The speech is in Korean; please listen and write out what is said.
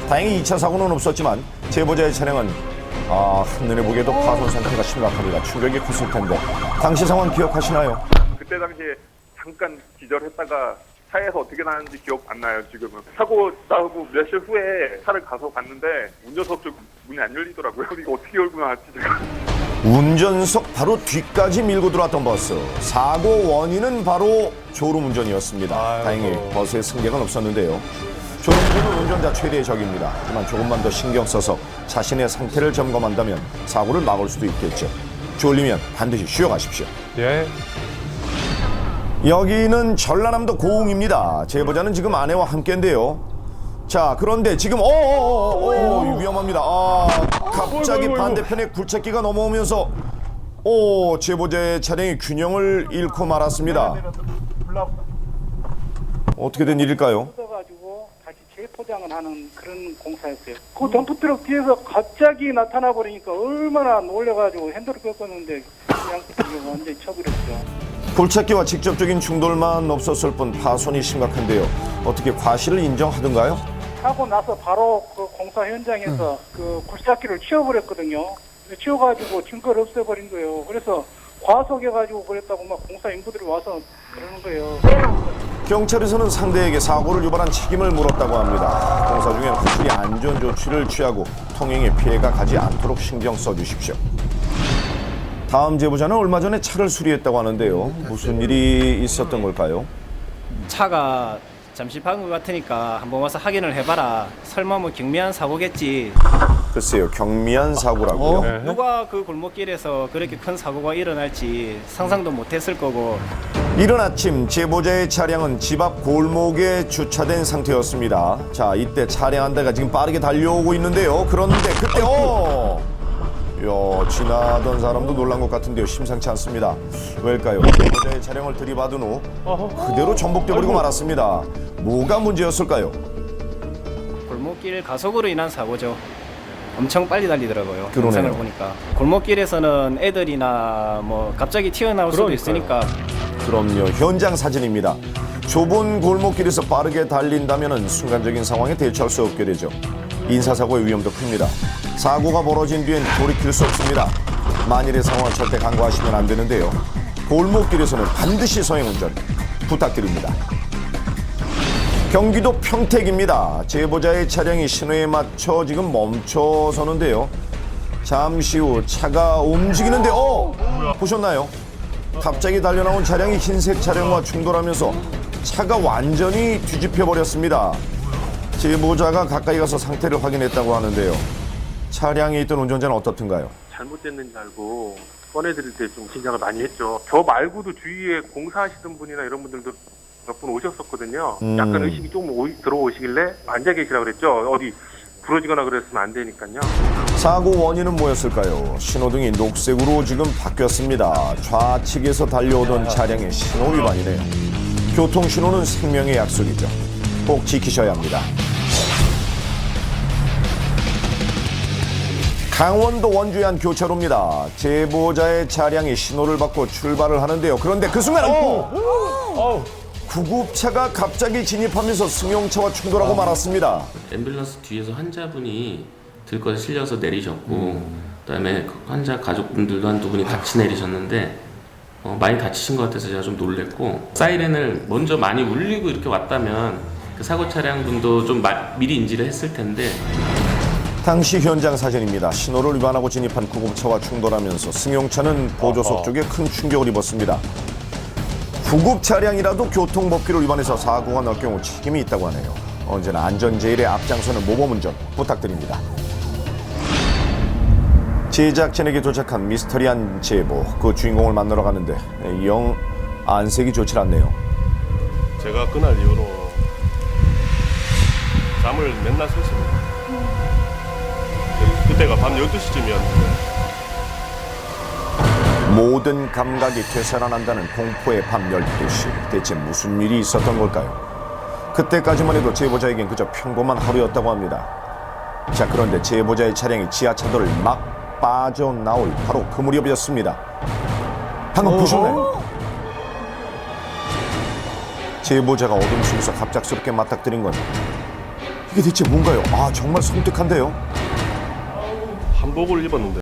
다행히 2차 사고는 없었지만 제보자의 차량은 한눈에 보기에도 파손 상태가 심각합니다. 충격이 컸을 텐데 당시 상황 기억하시나요? 그때 당시에 잠깐 기절했다가 차에서 어떻게 나왔는지 기억 안 나요, 지금은. 사고 나고 몇 시 후에 차를 가서 봤는데 운전석 쪽 문이 안 열리더라고요. 이거 어떻게 열고 나왔지, 제가. 운전석 바로 뒤까지 밀고 들어왔던 버스. 사고 원인은 바로 졸음 운전이었습니다. 다행히 버스에 승객은 없었는데요. 졸음운전은 운전자 최대의 적입니다. 하지만 조금만 더 신경 써서 자신의 상태를 점검한다면 사고를 막을 수도 있겠죠. 졸리면 반드시 쉬어가십시오. 예. 여기는 전라남도 고흥입니다. 제보자는 지금 아내와 함께인데요. 자, 그런데 지금 위험합니다. 갑자기 반대편에 굴착기가 넘어오면서 제보자의 차량이 균형을 잃고 말았습니다. 어떻게 된 일일까요? 가지고 다시 재포장을 하는 그런 공사였어요. 그 덤프트럭 뒤에서 갑자기 나타나 버리니까 얼마나 놀래가지고 핸들을 꺾었는데 그냥 완전히 쳐버렸죠. 굴착기와 직접적인 충돌만 없었을 뿐 파손이 심각한데요. 어떻게 과실을 인정하던가요? 사고 나서 바로 그 공사 현장에서 그 굴착기를 치워버렸거든요. 치워가지고 증거를 없애버린 거예요. 그래서 과속해가지고 그랬다고 막 공사 인부들이 와서 그러는 거예요. 경찰에서는 상대에게 사고를 유발한 책임을 물었다고 합니다. 공사 중엔 확실히 안전 조치를 취하고 통행에 피해가 가지 않도록 신경 써주십시오. 다음 제보자는 얼마 전에 차를 수리했다고 하는데요. 무슨 일이 있었던 걸까요? 차가 잠시 박은 것 같으니까 한번 와서 확인을 해봐라. 설마 뭐 경미한 사고겠지. 글쎄요, 경미한 사고라고요? 누가 그 골목길에서 그렇게 큰 사고가 일어날지 상상도 못했을 거고. 이른 아침 제보자의 차량은 집 앞 골목에 주차된 상태였습니다. 자, 이때 차량 한 대가 지금 빠르게 달려오고 있는데요. 그런데 그때 지나던 사람도 놀란 것 같은데요. 심상치 않습니다. 왜일까요? 제보자의 차량을 들이받은 후 그대로 전복돼버리고 말았습니다. 뭐가 문제였을까요? 골목길 가속으로 인한 사고죠. 엄청 빨리 달리더라고요. 그러네요. 영상을 보니까. 골목길에서는 애들이나 뭐 갑자기 튀어나올 수도 있으니까. 그럼요. 현장 사진입니다. 좁은 골목길에서 빠르게 달린다면 순간적인 상황에 대처할 수 없게 되죠. 인사사고의 위험도 큽니다. 사고가 벌어진 뒤엔 돌이킬 수 없습니다. 만일의 상황을 절대 간과하시면 안 되는데요. 골목길에서는 반드시 서행운전 부탁드립니다. 경기도 평택입니다. 제보자의 차량이 신호에 맞춰 지금 멈춰서는데요. 잠시 후 차가 움직이는데 보셨나요? 갑자기 달려나온 차량이 흰색 차량과 충돌하면서 차가 완전히 뒤집혀 버렸습니다. 제보자가 가까이 가서 상태를 확인했다고 하는데요. 차량에 있던 운전자는 어떻던가요? 잘못됐는지 알고 꺼내드릴 때 좀 긴장을 많이 했죠. 저 말고도 주위에 공사하시던 분이나 이런 분들도 몇 분 오셨었거든요. 약간 의식이 좀 들어오시길래 앉아 계시라고 그랬죠. 어디 부러지거나 그랬으면 안 되니까요. 사고 원인은 뭐였을까요? 신호등이 녹색으로 지금 바뀌었습니다. 좌측에서 달려오던 차량의 신호 위반이네요. 교통신호는 생명의 약속이죠. 꼭 지키셔야 합니다. 강원도 원주의 한 교차로입니다. 제보자의 차량이 신호를 받고 출발을 하는데요. 그런데 그 순간 구급차가 갑자기 진입하면서 승용차와 충돌하고 말았습니다. 앰뷸런스 뒤에서 환자분이 들것에 실려서 내리셨고 그다음에 환자 가족분들도 한두 분이 같이 내리셨는데 많이 다치신 것 같아서 제가 좀 놀랬고 사이렌을 먼저 많이 울리고 이렇게 왔다면 그 사고 차량 분도 좀 미리 인지를 했을 텐데. 당시 현장 사진입니다. 신호를 위반하고 진입한 구급차와 충돌하면서 승용차는 보조석 쪽에 큰 충격을 입었습니다. 구급 차량이라도 교통법규를 위반해서 사고가 날 경우 책임이 있다고 하네요. 언제나 안전제일의 앞장서는 모범운전 부탁드립니다. 제작진에게 도착한 미스터리한 제보, 그 주인공을 만나러 가는데 영 안색이 좋지 않네요. 제가 그날 이후로 잠을 맨날 샜습니다. 그때가 밤 12시쯤이었는데 모든 감각이 되살아난다는 공포의 밤 12시. 대체 무슨 일이 있었던 걸까요? 그때까지만 해도 제보자에겐 그저 평범한 하루였다고 합니다. 자, 그런데 제보자의 차량이 지하차도를 막 빠져나올 바로 그 무렵이었습니다. 방금 보셨나요? 제보자가 어둠 속에서 갑작스럽게 맞닥뜨린 건 이게 대체 뭔가요? 아, 정말 섬뜩한데요. 한복을 입었는데